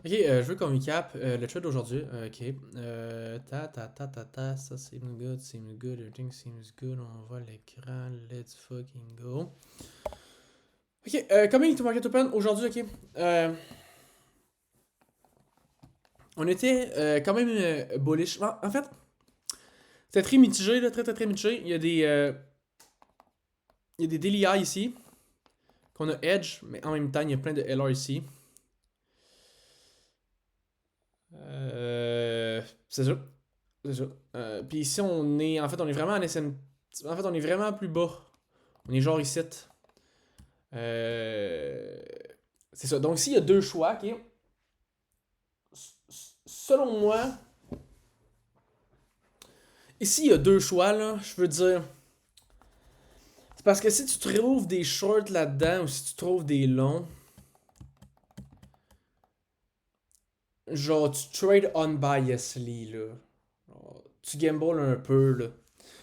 Ok, je veux qu'on recap le trade d'aujourd'hui. Ok. Ça seems good, everything seems good. On voit l'écran, let's fucking go. Ok, coming to market open aujourd'hui, ok. On était quand même bullish. En fait, c'était très mitigé, là, très très très mitigé. Il y a des daily highs ici, qu'on a edge, mais en même temps, il y a plein de LR ici. C'est ça. C'est ça. Puis ici, on est vraiment en SM. En fait, on est vraiment plus bas. On est genre ici. Euh, c'est ça. Donc, s'il y a deux choix, ok. Selon moi, ici, il y a deux choix, là. Je veux dire. C'est parce que si tu trouves des shorts là-dedans ou si tu trouves des longs, genre, tu trade unbiasedly, là. Genre, tu gambles un peu, là.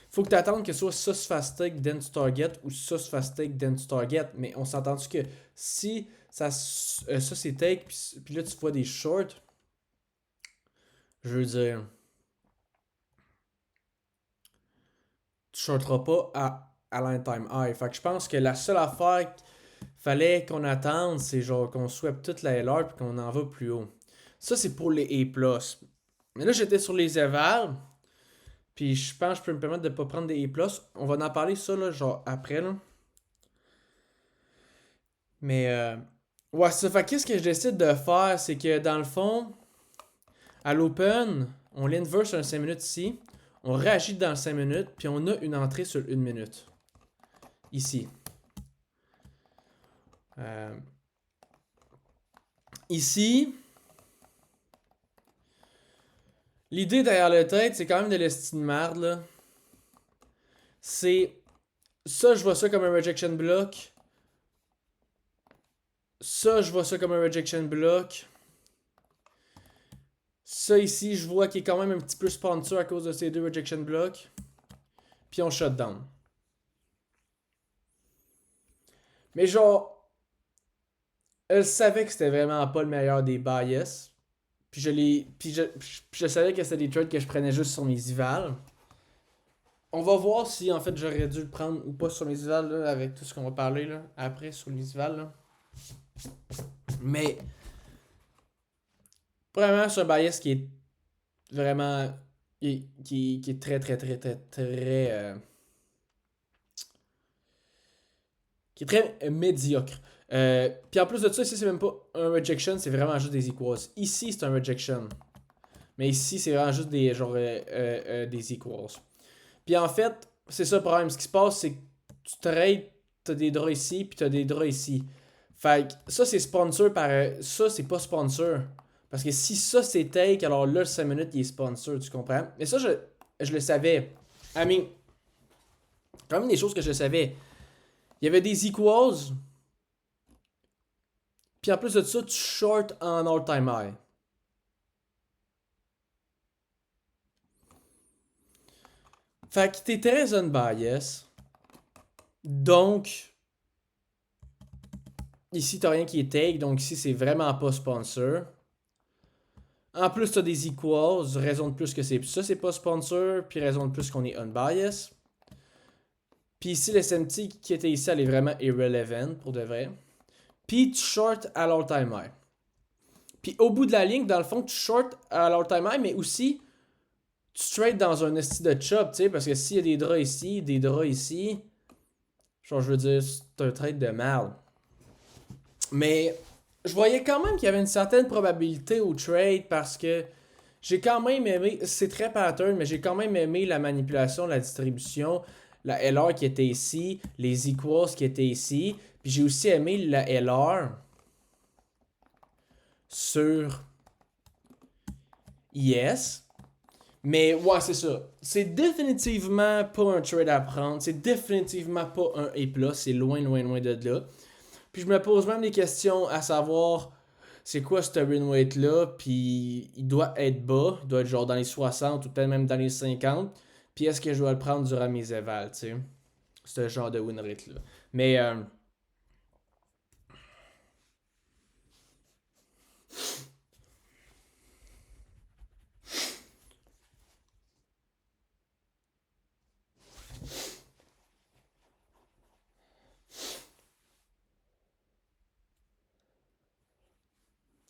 Faut que tu attendes que soit ça se fasse take, then tu target, ou ça se fasse take, then tu target. Mais on s'entend-tu que si ça c'est take, puis là tu vois des shorts, je veux dire, tu shorteras pas à l'end-time high. Fait que je pense que la seule affaire qu'il fallait qu'on attende, c'est genre qu'on swap toute la LR puis qu'on en va plus haut. Ça, c'est pour les A+. Mais là, j'étais sur les evals, puis je pense que je peux me permettre de pas prendre des A+. On va en parler ça, là, genre après, là. Mais, ouais, ça fait qu'est-ce que je décide de faire, c'est que dans le fond, à l'open, on l'inverse un 5 minutes ici, on réagit dans 5 minutes, puis on a une entrée sur 1 minute. Ici. Euh, ici, l'idée derrière le tête, c'est quand même de l'estime de merde, là. C'est. Ça, je vois ça comme un rejection block. Ça, je vois ça comme un rejection block. Ça ici, je vois qu'il est quand même un petit peu sponsor à cause de ces deux rejection blocks. Puis on shut down. Mais genre, elle savait que c'était vraiment pas le meilleur des bias. Puis je savais que c'était des trades que je prenais juste sur mes evals. On va voir si en fait j'aurais dû le prendre ou pas sur mes evals là, avec tout ce qu'on va parler là, après sur les evals. Là. Mais premièrement, c'est un bias qui est vraiment. Qui est très très très très très. Qui est très médiocre. Puis en plus de ça, ici c'est même pas un rejection, c'est vraiment juste des equals. Ici c'est un rejection. Mais ici c'est vraiment juste des genre des equals. Puis en fait, c'est ça le problème. Ce qui se passe, c'est que tu trades, t'as des draws ici, puis t'as des draws ici. Fait que ça, c'est sponsor par. Ça, c'est pas sponsor. Parce que si ça, c'est take, alors là, le 5 minutes, il est sponsor, tu comprends? Mais ça, je le savais. I mean, quand même des choses que je savais. Il y avait des equals, puis en plus de ça, tu short en all-time high. Fait que t'es très unbiased. Donc, ici, t'as rien qui est take, donc ici, c'est vraiment pas sponsor. En plus, t'as des equals, raison de plus que c'est ça, c'est pas sponsor, puis raison de plus qu'on est unbiased. Puis ici, le SMT qui était ici, elle est vraiment irrelevant pour de vrai. Puis tu short à l'all-time high. Puis au bout de la ligne, dans le fond, tu short à l'all-time high, mais aussi tu trades dans un esti de chop, tu sais, parce que s'il y a des draws ici, des draws ici, genre je veux dire, c'est un trade de merde. Mais je voyais quand même qu'il y avait une certaine probabilité au trade parce que j'ai quand même aimé, c'est très pattern, mais j'ai quand même aimé la manipulation, la distribution, la LR qui était ici, les equals qui étaient ici, puis j'ai aussi aimé la LR sur IS. Mais ouais, c'est ça. C'est définitivement pas un trade à prendre. C'est définitivement pas un A+. C'est loin, loin, loin de là. Puis je me pose même des questions à savoir c'est quoi ce win rate là. Puis il doit être bas. Il doit être genre dans les 60 ou peut-être même dans les 50. Puis est-ce que je dois le prendre durant mes évals, tu sais. Ce genre de win rate là. Mais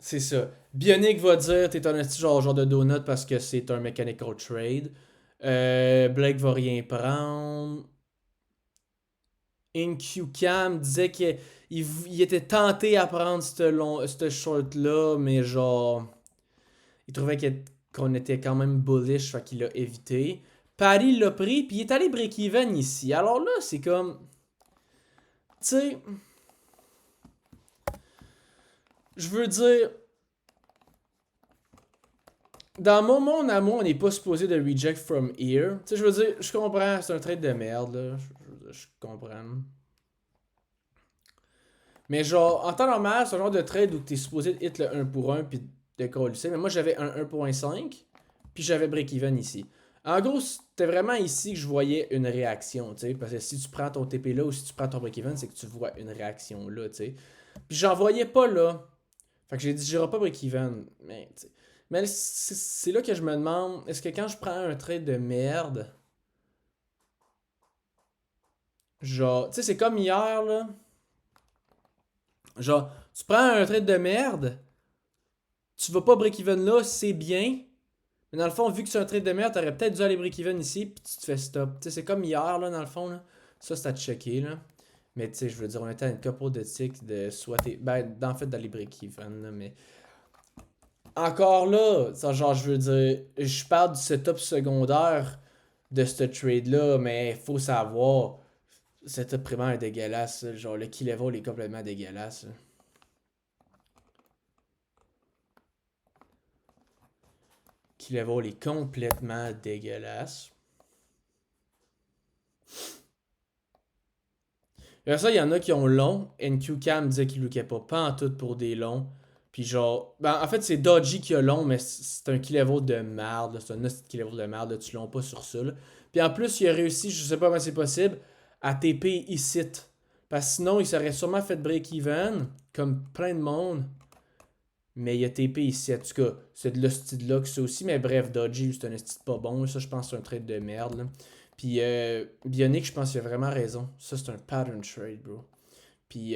C'est ça. Bionic va dire t'es un esti genre de donut parce que c'est un mechanical trade. Blake va rien prendre. InQcam disait qu'il était tenté à prendre ce short-là, mais genre, il trouvait qu'on était quand même bullish, fait qu'il l'a évité. Paris l'a pris, puis il est allé break-even ici. Alors là, c'est comme. Tu sais, je veux dire, dans mon monde à moi, on n'est pas supposé de reject from here. Tu sais, je veux dire, je comprends, c'est un trade de merde, là. Je comprends. Mais genre, en temps normal, c'est un genre de trade où t'es supposé hit le 1 pour 1 puis de coller. Mais moi, j'avais un 1.5 puis j'avais break-even ici. En gros, c'était vraiment ici que je voyais une réaction, tu sais. Parce que si tu prends ton TP là ou si tu prends ton break-even, c'est que tu vois une réaction là, tu sais. Puis j'en voyais pas là. Fait que j'ai dit, j'irai pas break-even. Mais, tu sais. Mais c'est là que je me demande, est-ce que quand je prends un trade de merde, genre, tu sais, c'est comme hier là. Genre, tu prends un trade de merde, tu vas pas break-even là, c'est bien. Mais dans le fond, vu que c'est un trade de merde, t'aurais peut-être dû aller break-even ici, puis tu te fais stop. Tu sais, c'est comme hier, là, dans le fond, là. Ça, c'est à checker, là. Mais tu sais, je veux dire, on était à une couple de ticks de soit ben, en fait, d'aller break-even, là, mais. Encore là, ça, genre, je veux dire, je parle du setup secondaire de ce trade-là, mais faut savoir, le setup primaire est dégueulasse, là. Genre, le key level est complètement dégueulasse, là. Key level est complètement dégueulasse. Et ça, il y en a qui ont long. NQCam disait qu'il lookait pas en tout pour des longs. Puis genre, ben en fait, c'est Dodgy qui a long, mais c'est un key level de merde. C'est un hostie key level de merde. Là, tu l'as pas sur ça. Là. Puis en plus, il a réussi, je sais pas comment c'est possible, à TP ici. Parce que sinon, il serait sûrement fait break-even, comme plein de monde. Mais il a TP ici. En tout cas, c'est de l'hostie de luck, ça aussi. Mais bref, Dodgy, c'est un hostie pas bon. Ça, je pense que c'est un trade de merde. Là. Puis Bionic, je pense qu'il a vraiment raison. Ça, c'est un pattern trade, bro. Puis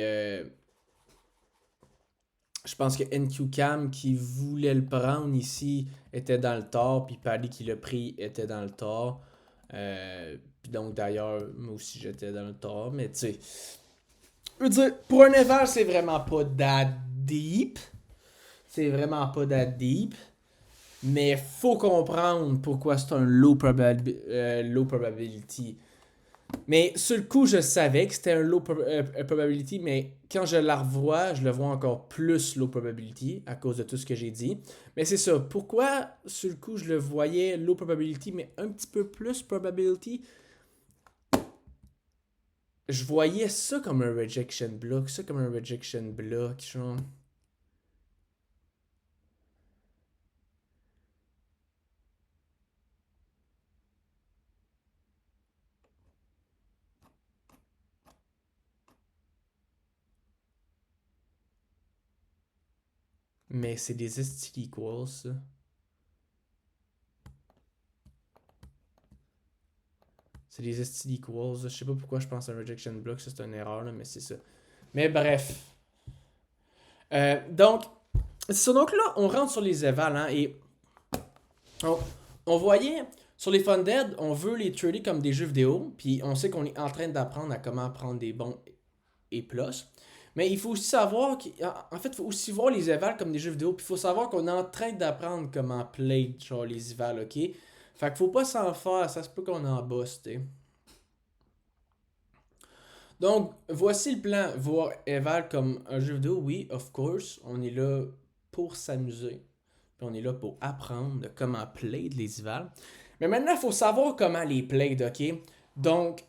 je pense que NQCam qui voulait le prendre ici était dans le tort. Puis Paddy qui l'a pris était dans le tort. Puis donc d'ailleurs, moi aussi j'étais dans le tort. Mais tu sais, je veux dire, pour un eval, c'est vraiment pas that deep. C'est vraiment pas that deep. Mais faut comprendre pourquoi c'est un low probability. Mais sur le coup, je savais que c'était un low probability, mais quand je la revois, je le vois encore plus low probability à cause de tout ce que j'ai dit. Mais c'est ça. Pourquoi sur le coup, je le voyais low probability, mais un petit peu plus probability? Je voyais ça comme un rejection block, ça comme un rejection block, genre. Mais c'est des stick equals, ça. C'est des stick equals. Je sais pas pourquoi je pense à un rejection block, ça c'est une erreur, là, mais c'est ça. Mais bref. Donc, c'est ça. Donc là, on rentre sur les évals, hein, et on, on voyait sur les Funded, on veut les trader comme des jeux vidéo, puis on sait qu'on est en train d'apprendre à comment prendre des bons et plus. Mais il faut aussi savoir en fait, il faut aussi voir les évals comme des jeux vidéo, puis il faut savoir qu'on est en train d'apprendre comment play genre les évals, ok? Fait qu'il faut pas s'en faire, ça se peut qu'on en bosse, tu sais. Donc, voici le plan. Voir Eval comme un jeu vidéo, oui, of course. On est là pour s'amuser. Puis on est là pour apprendre de comment play les Eval. Mais maintenant, il faut savoir comment les play, ok? Donc,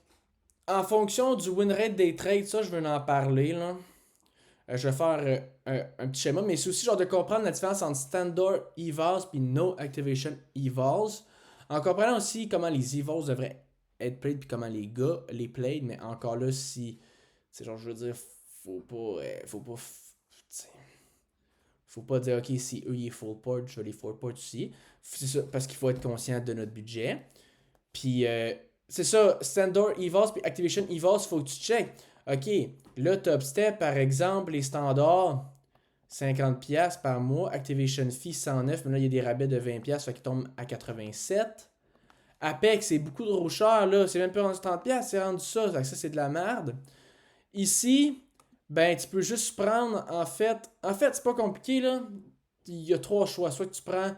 en fonction du win rate des trades, ça, je veux en parler, là. Je vais faire un petit schéma, mais c'est aussi genre de comprendre la différence entre standard evals et no activation evals. En comprenant aussi comment les evals devraient être played puis comment les gars les played, mais encore là, si. C'est genre, je veux dire, faut pas. Faut pas dire, ok, si eux ils full port, je vais les full port aussi. C'est ça, parce qu'il faut être conscient de notre budget. Puis, c'est ça, Standard Evals puis Activation Evals, faut que tu check. Ok, là, Top Step, par exemple, les standards, 50$ par mois. Activation fee 109, mais là, il y a des rabais de 20$, fait qu'il tombe à 87. Apex, c'est beaucoup trop cher, là. C'est même pas rendu 30$, c'est rendu ça. Fait que ça, c'est de la merde. Ici, ben, tu peux juste prendre, en fait, c'est pas compliqué, là. Il y a 3 choix. Soit que tu prends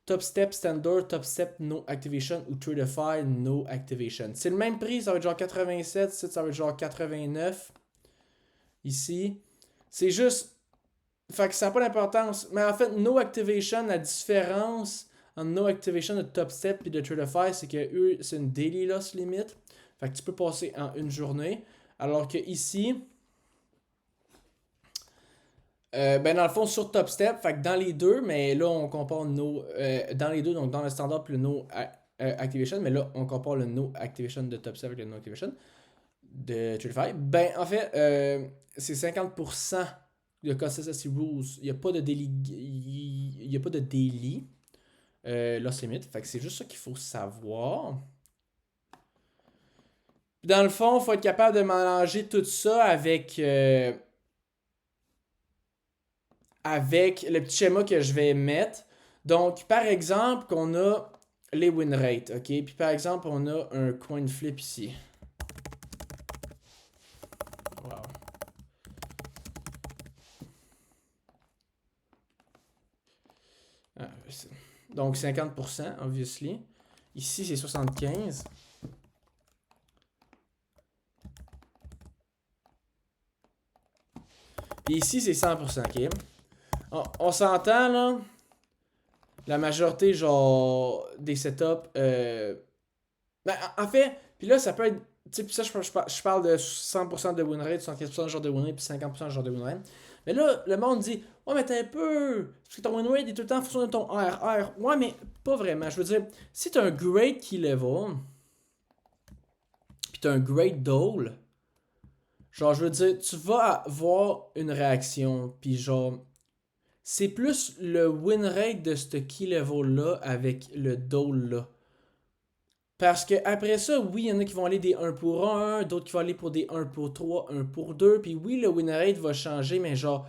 Top Step Standard, Top Step No Activation ou Trade No Activation. C'est le même prix, ça va être genre 87, ça va être genre 89. Ici. C'est juste. Fait que ça n'a pas d'importance. Mais en fait, No Activation, la différence entre No Activation de Top Step et de Trade c'est que eux, c'est une daily loss limit. Fait que tu peux passer en une journée. Alors que ici, ben dans le fond, sur Top Step, fait que dans les deux, mais là, on compare No. Dans les deux, donc dans le standard puis le No Activation, mais là, on compare le No Activation de Top Step avec le No Activation de Trade. Ben, en fait, c'est 50% de consistency rules. Il n'y a pas de daily. Il y a pas de daily. Loss limit. Fait que c'est juste ça qu'il faut savoir. Dans le fond, il faut être capable de mélanger tout ça avec le petit schéma que je vais mettre. Donc, par exemple, qu'on a les win rates, ok? Puis par exemple, on a un coin flip ici. Wow. Ah, donc 50%, obviously. Ici, c'est 75. Et ici, c'est 100%, ok? On s'entend, là. La majorité, genre, des setups. Ben, en fait, puis là, ça peut être. Tu sais, puis ça, je parle de 100% de win rate, 75% de genre de win rate, puis 50% de genre de win rate. Mais là, le monde dit, ouais, mais t'es un peu. Parce que ton win rate est tout le temps en fonction de ton RR. Ouais, mais pas vraiment. Je veux dire, si t'as un great key level, puis t'as un great dole, genre, je veux dire, tu vas avoir une réaction, puis genre. C'est plus le win rate de ce key level-là avec le dole-là. Parce que après ça, oui, il y en a qui vont aller des 1 pour 1, d'autres qui vont aller pour des 1 pour 3, 1 pour 2. Puis oui, le win rate va changer, mais genre,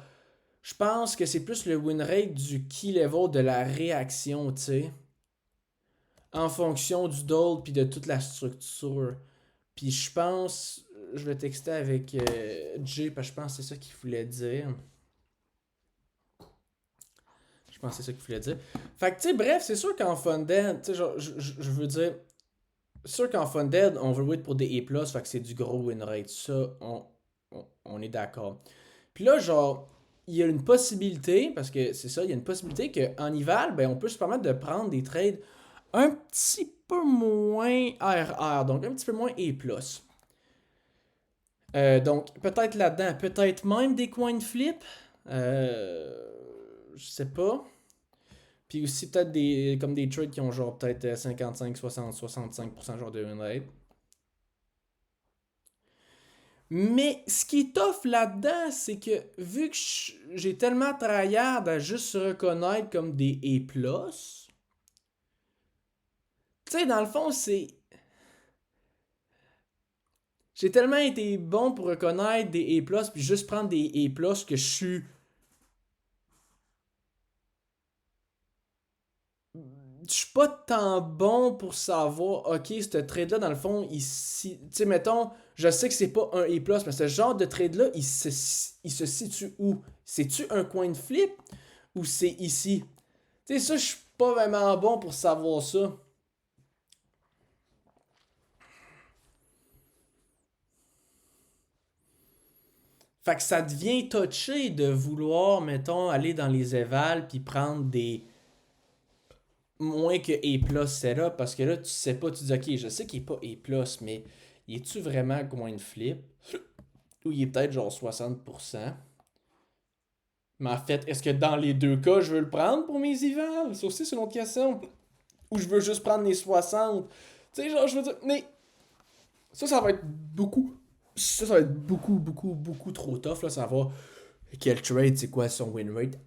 je pense que c'est plus le win rate du key level de la réaction, tu sais. En fonction du dole puis de toute la structure. Puis je pense, je vais texter avec Jay parce que je pense que c'est ça qu'il voulait dire. Je pense que c'est ça qu'il voulait dire. Fait que, tu sais, bref, c'est sûr qu'en Funded, tu sais, genre, je veux dire, c'est sûr qu'en Funded, on veut wait pour des A+, fait que c'est du gros win rate. Ça, on est d'accord. Puis là, genre, il y a une possibilité, parce que c'est ça, il y a une possibilité qu'en Ival, ben, on peut se permettre de prendre des trades un petit peu moins RR, donc un petit peu moins A+. Donc, peut-être là-dedans, peut-être même des coin flip. Je sais pas. Puis aussi peut-être comme des trades qui ont genre peut-être 55, 60, 65% genre de win rate. Mais ce qui est tough là-dedans, c'est que vu que j'ai tellement tryhard à juste se reconnaître comme des A+, tu sais, dans le fond, c'est... J'ai tellement été bon pour reconnaître des A+, puis juste prendre des A+, que je suis... Je suis pas tant bon pour savoir, ok, ce trade-là, dans le fond, ici... Tu sais, mettons, je sais que c'est pas un A+, mais ce genre de trade-là, il se situe où? C'est-tu un coin de flip ou c'est ici? Tu sais, ça, je suis pas vraiment bon pour savoir ça. Fait que ça devient touché de vouloir, mettons, aller dans les évals puis prendre des moins que A+ setup parce que là, tu sais pas, tu dis, ok, je sais qu'il est pas A+, mais il est-tu vraiment coin de flip? Ou il est peut-être genre 60%? Mais en fait, est-ce que dans les deux cas, je veux le prendre pour mes evals? Ça aussi, c'est une autre question. Ou je veux juste prendre les 60? Tu sais, genre, je veux dire, mais ça va être beaucoup. Ça va être beaucoup, beaucoup, beaucoup trop tough, là, savoir quel trade, c'est quoi son win rate.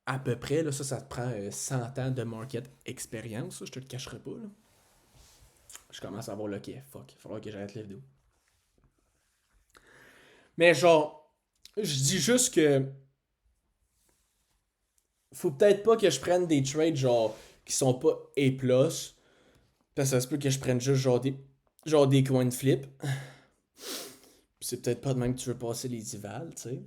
À peu près, là, ça te prend 100 ans de market expérience, ça, je te le cacherai pas, là. Je commence à avoir le ok, fuck, il faudra que j'arrête la vidéo. Mais genre, je dis juste que faut peut-être pas que je prenne des trades genre qui sont pas A+. Parce que ça se peut que je prenne juste genre des coins de flip. C'est peut-être pas de même que tu veux passer les Ival, tu sais.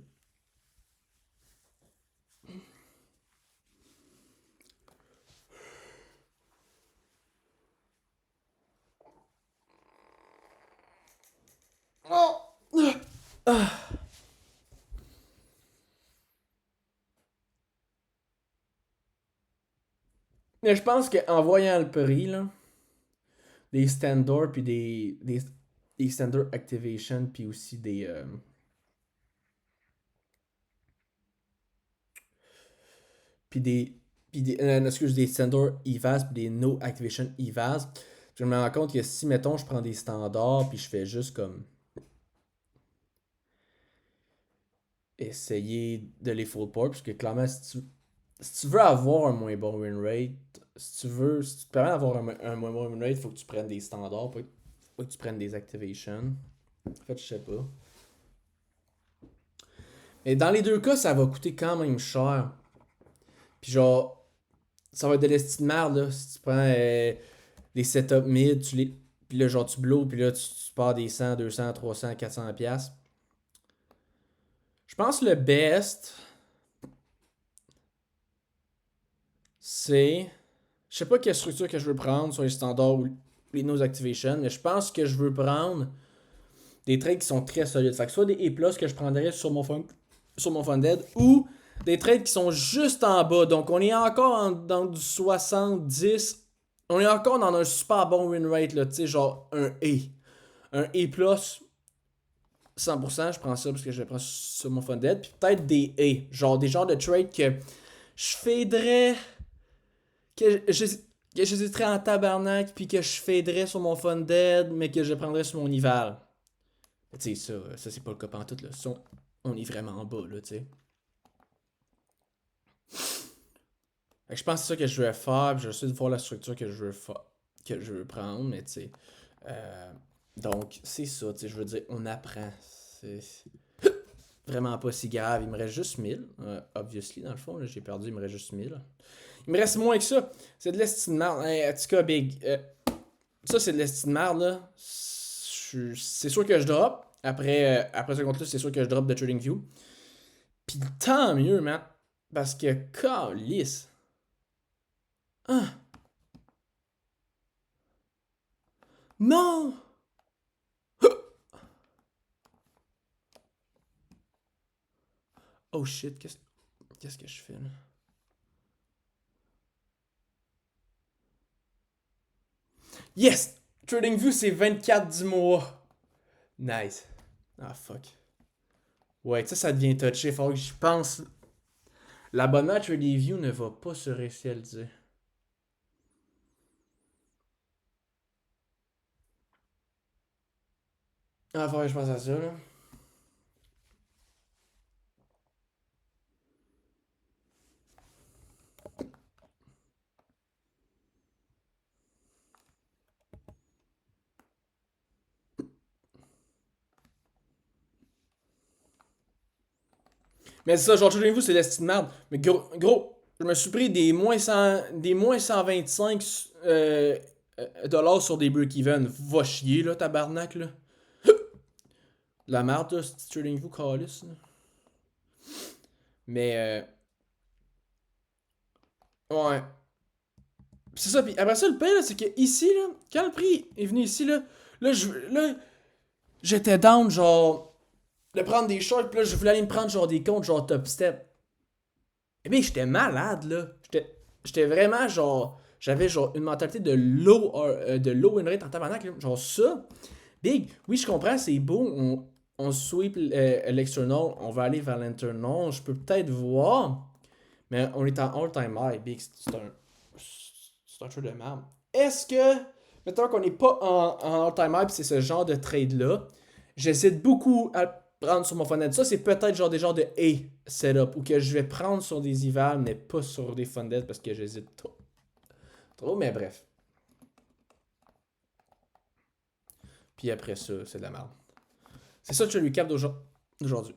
Mais je pense qu'en voyant le prix, là, des standards puis des standard activation puis aussi puis des excuse, des standard EVAS puis des no activation EVAS, je me rends compte que si mettons je prends des standards puis je fais juste comme essayer de les full port parce que clairement si tu veux avoir un moins bon win rate, si tu te permets d'avoir un moins bon win rate, faut que tu prennes des standards, faut que tu prennes des activations. En fait, je sais pas. Mais dans les deux cas, ça va coûter quand même cher. Puis genre, ça va être de l'estime de merde, là. Si tu prends des setups mid, puis là, genre, tu blows, puis là, tu pars des 100, 200, 300, 400 piastres. Je pense que le best, c'est... Je sais pas quelle structure que je veux prendre sur les standards ou les nose activation, mais je pense que je veux prendre des trades qui sont très solides. Fait que soit des A+, que je prendrais sur mon funded, ou des trades qui sont juste en bas. Donc, on est encore dans du 70. On est encore dans un super bon win rate, là, tu sais, genre un A. Un A+, 100%, je prends ça parce que je le prends sur mon funded. Puis peut-être des A. Genre des genres de trades que je faderais. Que j'hésiterais en tabarnak, puis que je faderais sur mon funded, mais que je prendrais sur mon Ival. Tu sais, ça c'est pas le cas pantoute, là. Ça, on est vraiment en bas, là, tu sais. Fait que je pense que c'est ça que je vais faire, puis je vais essayer de voir la structure que je veux prendre, mais tu sais. euh, donc, c'est ça, tu sais, je veux dire, on apprend. C'est vraiment pas si grave. Il me reste juste 1000, obviously, dans le fond, là, j'ai perdu, il me reste juste 1000. Il me reste moins que ça. C'est de l'estime de merde. Hey, en tout cas, Big. Ça, c'est de l'estime de merde, là. C'est sûr que je drop. Après ce compte-là, c'est sûr que je drop de TradingView. Puis tant mieux, man. Parce que, calice. Ah, non! Oh shit, qu'est-ce que je fais là? Yes! TradingView, c'est 24 du mois. Nice. Ah, fuck. Ouais, ça devient touché. Faut que je pense. L'abonnement à TradingView ne va pas se réaliser. Ah, faut que je pense à ça, là. Mais c'est ça, genre, TradingView, c'est l'estime de merde. Mais gros, je me suis pris des moins 125 dollars sur des break-even. Va chier, là, tabarnak, là. La merde, là, c'est TradingView, calice, là. Mais, ouais. C'est ça, puis après ça, le pire, là, c'est que ici, là, quand le prix est venu ici, là, j'étais down, genre, de prendre des shorts, puis là, je voulais aller me prendre, genre, des comptes, genre, top step. Eh bien, j'étais malade, là. J'étais vraiment, genre, j'avais, genre, une mentalité de low win rate en tabarnak, là. Genre, ça, big, oui, je comprends, c'est beau, on sweep l'external, on va aller vers l'internal, je peux peut-être voir, mais on est en all-time high, big, c'est un truc de merde. Est-ce que, mettons qu'on n'est pas en all-time high, pis c'est ce genre de trade-là, j'hésite beaucoup à prendre sur mon funded. Ça, c'est peut-être genre des genres de A setup, ou que je vais prendre sur des evals, mais pas sur des funded parce que j'hésite trop. Trop, mais bref. Puis après ça, c'est de la merde. C'est ça le recap d'aujourd'hui.